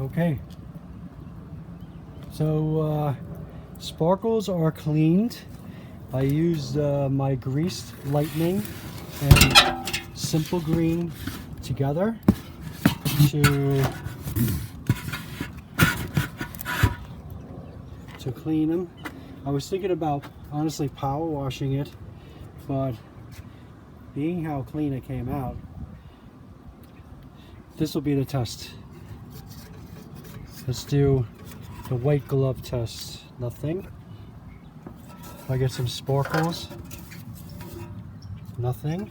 Okay. So sparkles are cleaned. I used my greased lightning and simple green together to clean them. I was thinking about honestly power washing it, but being how clean it came out, this will be the test. Let's do the white glove test. Nothing. If I get some sparkles, nothing.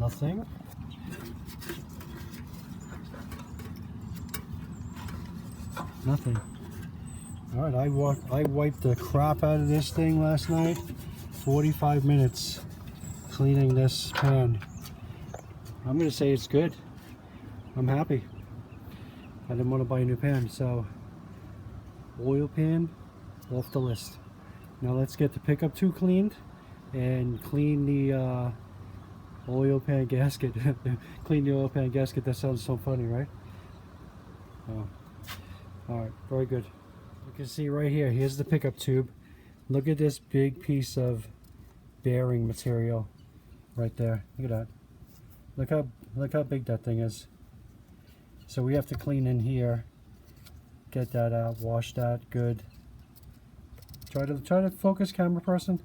Nothing. Nothing. All right, I wiped the crap out of this thing last night. 45 minutes cleaning this pan. I'm gonna say it's good. I'm happy. I didn't want to buy a new pan, so oil pan off the list. Now let's get the pickup tube cleaned and clean the oil pan gasket. Clean the oil pan gasket. That sounds so funny, right? Oh. All right, very good. You can see right here, here's the pickup tube. Look at this big piece of bearing material right there. Look at that. Look how big that thing is. So we have to clean in here, get that out, wash that good. Try to focus, camera person.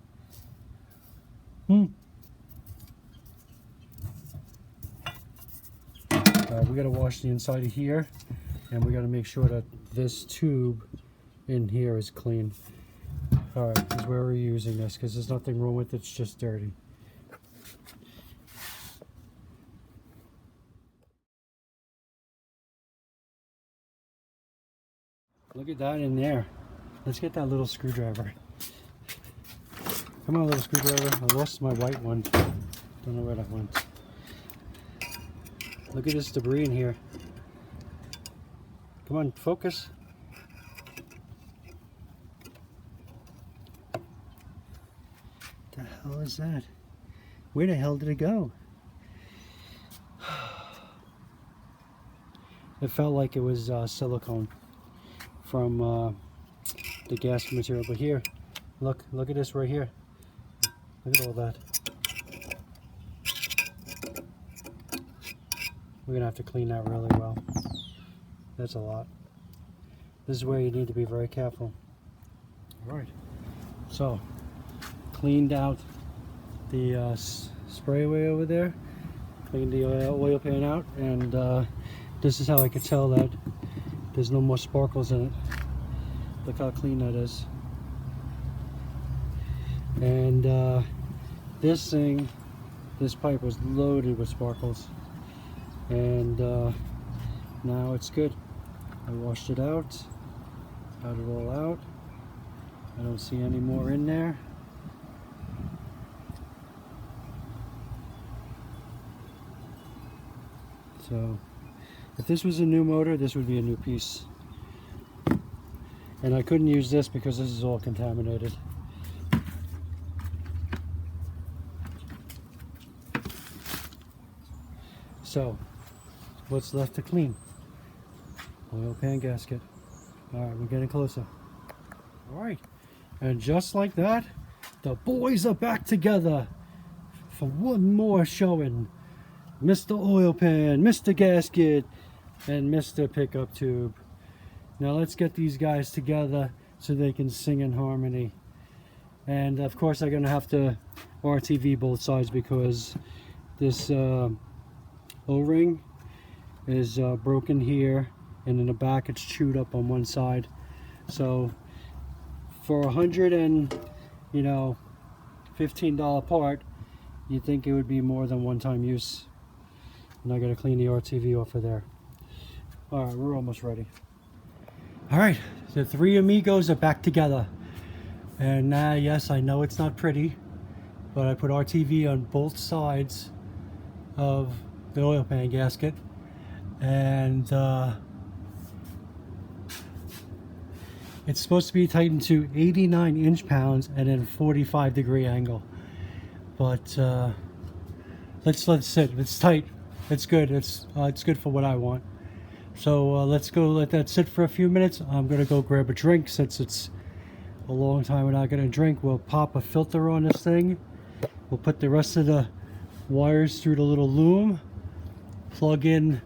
We gotta wash the inside of here, and we gotta make sure that this tube in here is clean. All right, this is where we're using this because there's nothing wrong with it. It's just dirty. Look at that in there. Let's get that little screwdriver. Come on, little screwdriver. I lost my white one. Don't know where that went. Look at this debris in here. Come on, focus. The hell is that? Where the hell did it go? It felt like it was silicone from the gasket material, but here, look at this right here. Look at all that. We're gonna have to clean that really well. That's a lot. This is where you need to be very careful. All right, so cleaned out the sprayway over there, cleaned the oil pan out, and this is how I could tell that there's no more sparkles in it. Look how clean that is. And this pipe was loaded with sparkles, and now it's good. I washed it out, got it all out. I don't see any more in there. So if this was a new motor, this would be a new piece. And I couldn't use this because this is all contaminated. So what's left to clean? Oil pan gasket. Alright, we're getting closer. Alright, and just like that, the boys are back together for one more showing. Mr. Oil Pan, Mr. Gasket, and Mr. Pickup Tube. Now let's get these guys together so they can sing in harmony. And of course I'm gonna have to RTV both sides because this O-ring is broken here, and in the back it's chewed up on one side. So for $115 part, you'd think it would be more than one-time use. And I gotta clean the RTV off of there. All right, we're almost ready. All right, the three amigos are back together. And yes, I know it's not pretty, but I put RTV on both sides of the oil pan gasket. And it's supposed to be tightened to 89 inch-pounds and then 45-degree angle. But let's let it sit. It's tight. It's good. It's good for what I want. So let's go let that sit for a few minutes. I'm gonna go grab a drink since it's a long time we're not gonna drink. We'll pop a filter on this thing. We'll put the rest of the wires through the little loom, plug in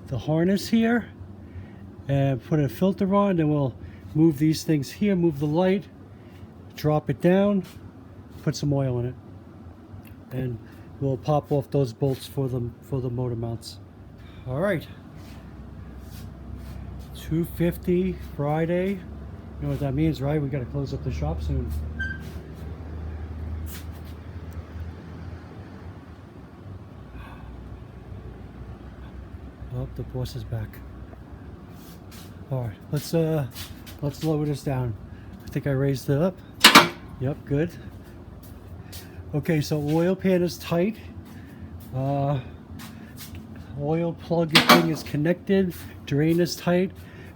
the harness here, and put a filter on. Then we'll move these things here, move the light, drop it down, put some oil in it, and we'll pop off those bolts for the motor mounts. All right, 2:50 Friday. You know what that means, right? We got to close up the shop soon. Oh, the boss is back. All right, let's lower this down. I think I raised it up. Yep, good. Okay, so oil pan is tight. Oil plug thing is connected. Drain is tight.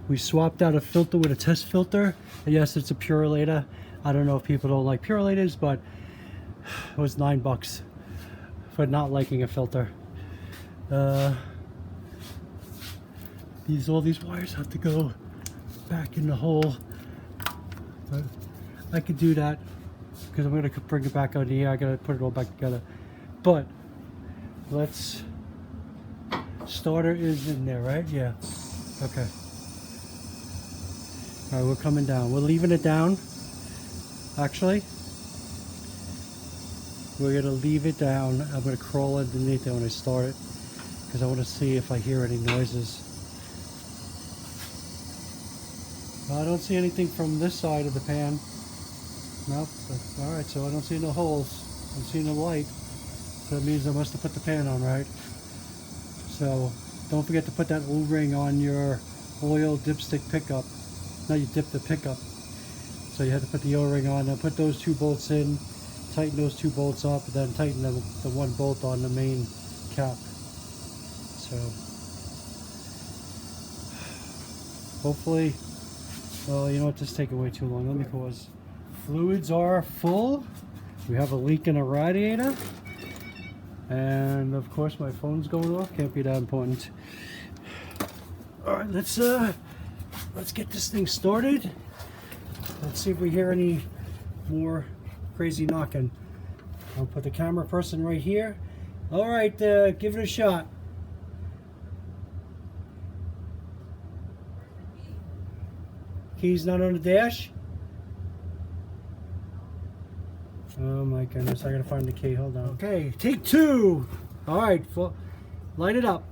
We swapped out a filter with a test filter. Yes, it's a Purolator. I don't know if people don't like Purolators, but it was $9 for not liking a filter. All these wires have to go back in the hole. But I could do that because I'm gonna bring it back out here. I gotta put it all back together. But let's. Starter is in there, right? Yeah. Okay. All right, we're coming down. We're leaving it down. Actually, we're gonna leave it down. I'm gonna crawl underneath it when I start it because I want to see if I hear any noises. I don't see anything from this side of the pan. Nope. All right, so I don't see no holes. I don't see no light. So that means I must have put the pan on, right? So don't forget to put that O-ring on your oil dipstick pickup. Now you dip the pickup. So you have to put the O-ring on. Now put those two bolts in, tighten those two bolts up, and then tighten the one bolt on the main cap. So hopefully, well, you know what, this is taking way too long. Let me pause. Fluids are full. We have a leak in a radiator. And of course my phone's going off. Can't be that important. All right, let's get this thing started. Let's see if we hear any more crazy knocking. I'll put the camera person right here. All right, give it a shot. Key's not on the dash. Oh my goodness, I gotta find the key, hold on. Okay, take two. All right, light it up.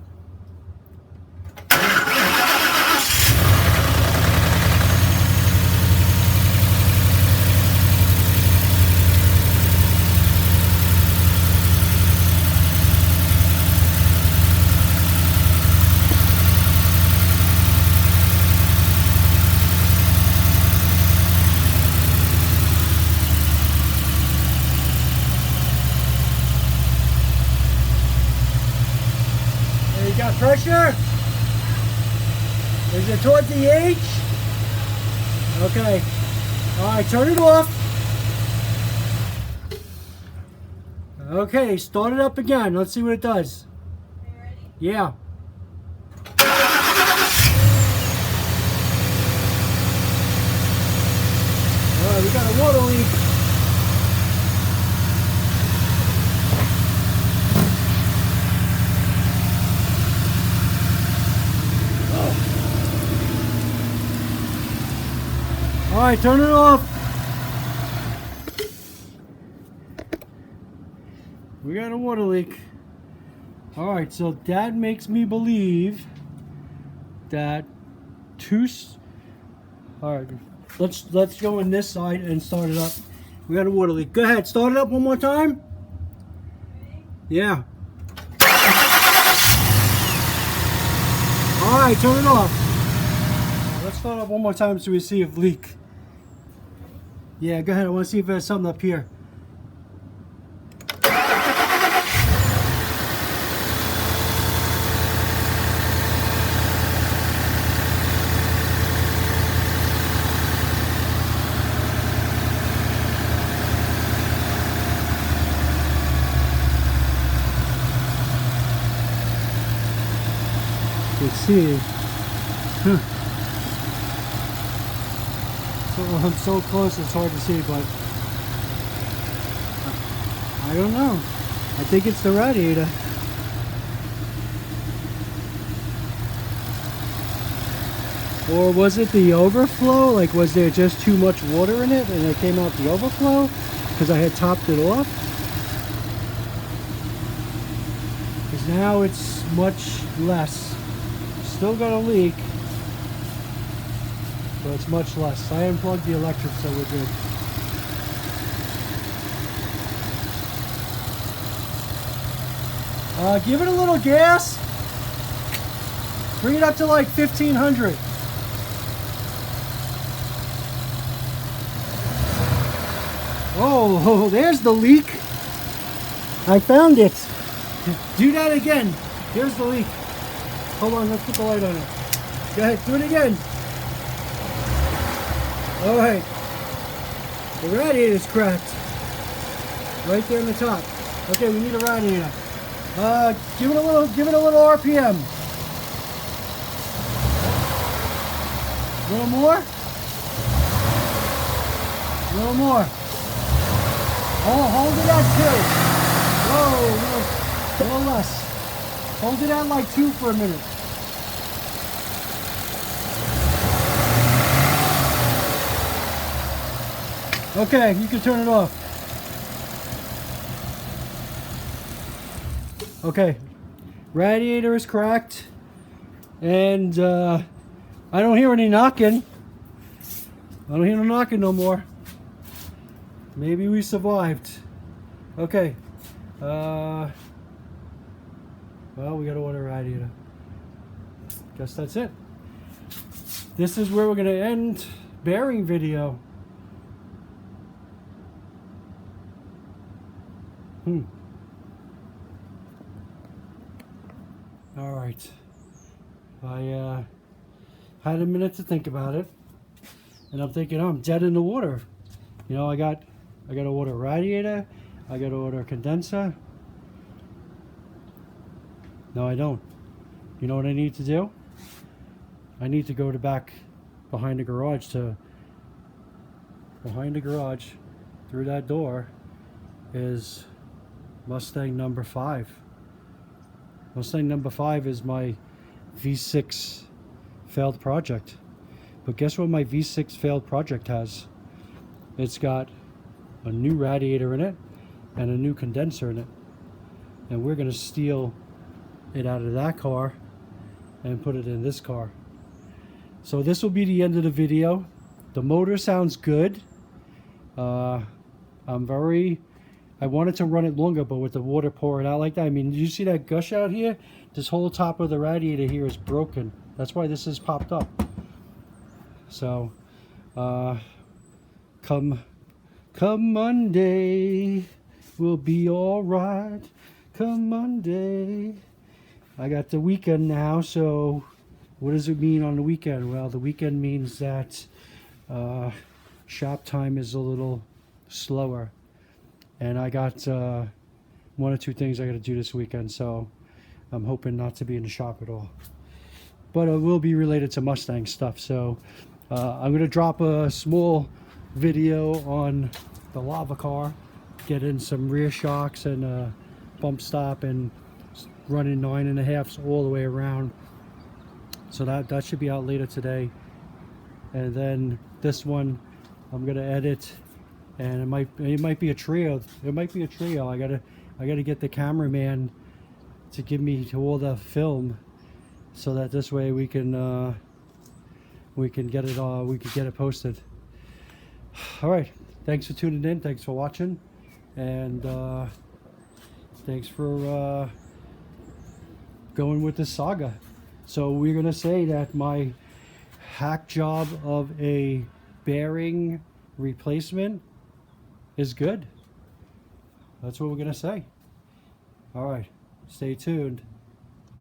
Got pressure? Is it towards the H? Okay. Alright, turn it off. Okay, start it up again. Let's see what it does. Are you ready? Yeah. Alright, we got a water leak. All right, turn it off. We got a water leak. All right, so that makes me believe that all right, let's go on this side and start it up. We got a water leak. Go ahead, start it up one more time. Ready? Yeah. All right, turn it off. Let's start up one more time so we see if leak. Yeah, go ahead. I want to see if there's something up here. Let's see. So I'm so close it's hard to see, but I don't know. I think it's the radiator. Or was it the overflow? Like, was there just too much water in it and it came out the overflow? Because I had topped it off. Because now it's much less. Still got a leak, but it's much less. I unplugged the electric, so we're good. Give it a little gas. Bring it up to like 1500. Oh, there's the leak. I found it. Do that again. Here's the leak. Hold on, let's put the light on it. Go ahead, do it again. All right. The radiator's cracked. Right there on the top. Okay, we need a radiator. Give it a little RPM. A little more. A little more. Oh, hold it at 2. Whoa, a little less. Hold it at like 2 for a minute. Okay, you can turn it off. Okay, radiator is cracked, and I don't hear any knocking. I don't hear no knocking no more. Maybe we survived. Okay. Well, we gotta order a radiator. Guess that's it. This is where we're gonna end bearing video. All right. I had a minute to think about it, and I'm thinking, oh, I'm dead in the water. You know, I got to order a radiator. I got to order a condenser. No, I don't. You know what I need to do? I need to go to back behind the garage through that door is Mustang number 5. Mustang number 5 is my V6 failed project. But guess what my V6 failed project has? It's got a new radiator in it and a new condenser in it. And we're going to steal it out of that car and put it in this car. So this will be the end of the video. The motor sounds good. I wanted to run it longer, but with the water pouring out like that, I mean, did you see that gush out here? This whole top of the radiator here is broken. That's why this is popped up. So, come Monday, we'll be all right. Come Monday. I got the weekend now, so what does it mean on the weekend? Well, the weekend means that shop time is a little slower. And I got 1 or 2 things I got to do this weekend, so I'm hoping not to be in the shop at all. But it will be related to Mustang stuff, so I'm going to drop a small video on the lava car, get in some rear shocks and bump stop and running 9.5s all the way around. So that should be out later today. And then this one I'm going to edit. And it might be a trio. It might be a trio. I gotta get the cameraman to give me all the film, so that this way we can get it posted. All right. Thanks for tuning in. Thanks for watching, and thanks for going with this saga. So we're gonna say that my hack job of a bearing replacement is good. That's what we're gonna say. All right, stay tuned.